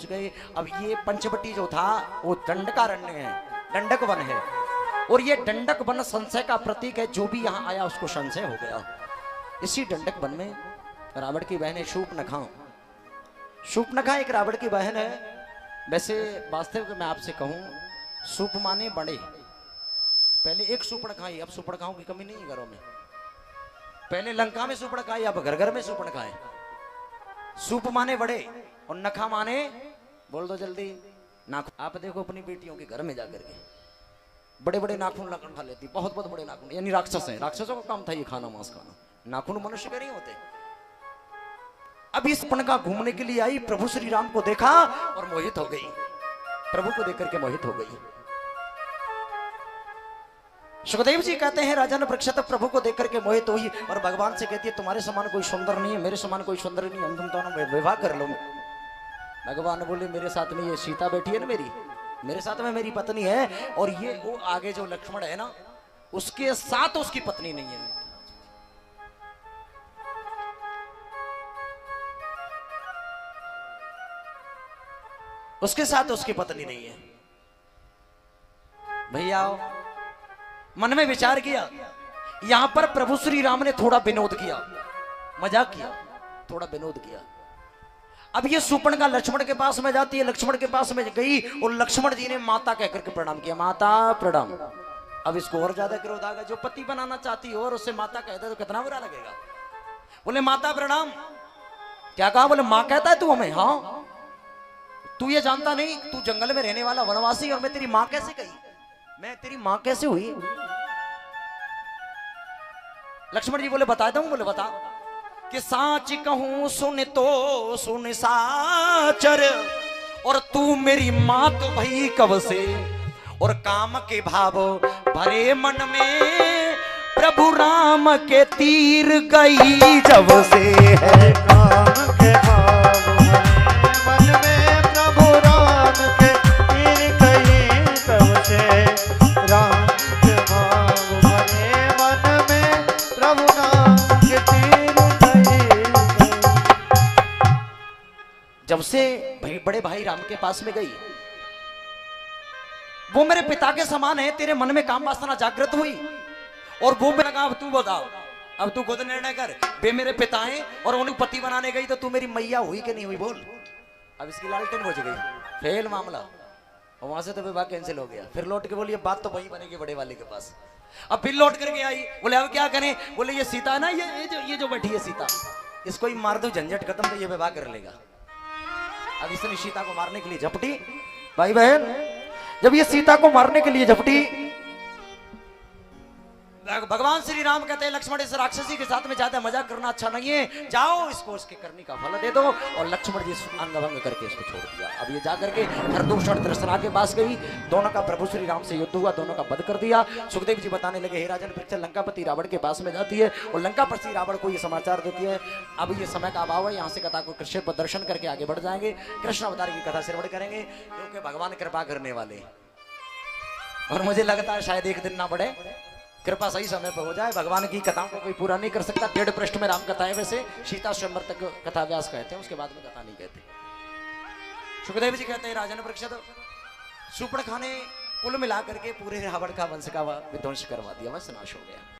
गए। अब ये पंचवटी जो था वो दंडकारण्य है, दंडक वन है, और ये दंडक वन संशय का प्रतीक है। जो भी यहाँ आया उसको संशय हो गया। इसी दंडक वन में रावण की बहन है शूर्पणखा। शूर्पणखा एक रावण की बहन है। वैसे वास्तव में मैं आपसे कहूं, सूप माने बड़े, पहले एक शूर्पणखा ही, अब शूर्पणखाओं की कमी नहीं है घरों में। पहले लंका में शूर्पणखा है, अब घर घर में शूर्पणखा है। सूप माने बड़े और नखा माने, बोल दो जल्दी, नाखून। आप देखो अपनी बेटियों के घर में जाकर के बड़े बड़े नाखून लकड़ खा लेती, बहुत बहुत बड़े नाखून, यानी राक्षस हैं। राक्षसों का काम था ये खाना, मांस खाना। नाखून मनुष्य के नहीं होते। अब इस पणका घूमने के लिए आई, प्रभु श्री राम को देखा और मोहित हो गई। प्रभु को देखकर के मोहित हो गई। सुखदेव जी कहते हैं राजा ने परीक्षित प्रभु को देखकर के मोहित हुई और भगवान से कहती है तुम्हारे समान कोई सुंदर नहीं है, मेरे समान कोई सुंदर नहीं है, हम तुम दोनों विवाह कर लो। भगवान बोले मेरे साथ में ये सीता बैठी है ना, मेरे साथ में मेरी पत्नी है, और ये वो आगे जो लक्ष्मण है ना, उसके साथ उसकी पत्नी नहीं है। उसके साथ उसकी पत्नी नहीं है। भैया मन में विचार किया, यहां पर प्रभु श्री राम ने थोड़ा विनोद किया, मजाक किया, थोड़ा विनोद किया। अब ये शूर्पणखा लक्ष्मण के पास में जाती है, लक्ष्मण के पास में गई और लक्ष्मण जी ने माता कहकर के प्रणाम किया, माता प्रणाम। अब इसको और ज्यादा क्रोध आ गया। जो पति बनाना चाहती हो और उससे माता कहता तो कितना बुरा लगेगा। बोले माता प्रणाम। क्या कहा? बोले माँ कहता है तू हमें? हाँ, तू ये जानता नहीं, तू जंगल में रहने वाला वनवासी, और मैं तेरी माँ कैसे कही? मैं तेरी माँ कैसे हुई? लक्ष्मण जी बोले बताता हूं। बोले बता। कि साच कहूं सुन तो सुन साचर, और तू मेरी माँ तो भई कब से, और काम के भाव भरे मन में प्रभु राम के तीर गई जब से है। काम के भाव मन में प्रभु राम के तीर गई तब से, राम के भाव भरे मन में प्रभु राम के तीर गई। जब से बड़े भाई राम के पास में गई, वो मेरे पिता के समान है, तेरे मन में काम वासना जागृत हुई, और वो मैंने कहा अब तू बताओ, अब तू खुद निर्णय कर। वे मेरे पिता हैं और उन्हें पति बनाने गई, तो तू मेरी मैया हुई कि नहीं हुई बोल। अब इसकी लालटेन बुझ गई, फेल मामला, और वहां से तो विवाह कैंसिल हो गया। फिर लौट के बोली अब बात तो वही बनेगी बड़े वाले के पास। अब फिर लौट करके आई, बोले अब क्या करें? बोले ये सीता है ना, ये जो बैठी है सीता, इसको ही मार दो, झंझट खत्म, तो ये विवाह कर लेगा। अब इसने सीता को मारने के लिए झपटी। भाई बहन, जब ये सीता को मारने के लिए झपटी, भगवान श्री राम कहते हैं लक्ष्मण इस राक्षसी के साथ में ज्यादा मजाक करना अच्छा नहीं है, जाओ इसको इसके करने का फल दे दो। और लक्ष्मण जी अंग भंग करके इसको छोड़ दिया। अब ये जाकर के खरदूषण दृष्टरा के पास गई, दोनों का प्रभु श्री राम से युद्ध हुआ, दोनों का वध कर दिया। सुखदेव जी बताने लगे हे राजन परीक्षित, लंकापति रावण के पास में जाती है और लंकापति रावण को ये समाचार देती है। अब ये समय का अभाव है, यहाँ से कथा को कृष्ण पर दर्शन करके आगे बढ़ जाएंगे, कृष्ण अवतार की कथा श्रवण करेंगे, क्योंकि भगवान कृपा करने वाले। और मुझे लगता है शायद एक दिन ना बढ़े, कृपा सही समय पर हो जाए। भगवान की कथाओं को कोई पूरा नहीं कर सकता। 1.5 पृष्ठ में राम कथा है, वैसे सीता स्वयंवर तक कथा व्यास कहते हैं, उसके बाद में कथा नहीं कहते। सुखदेव जी कहते हैं राजन परीक्षित, शूर्पणखा ने कुल मिलाकर के पूरे रावण का वंश का विध्वंस करवा दिया, वह नाश हो गया।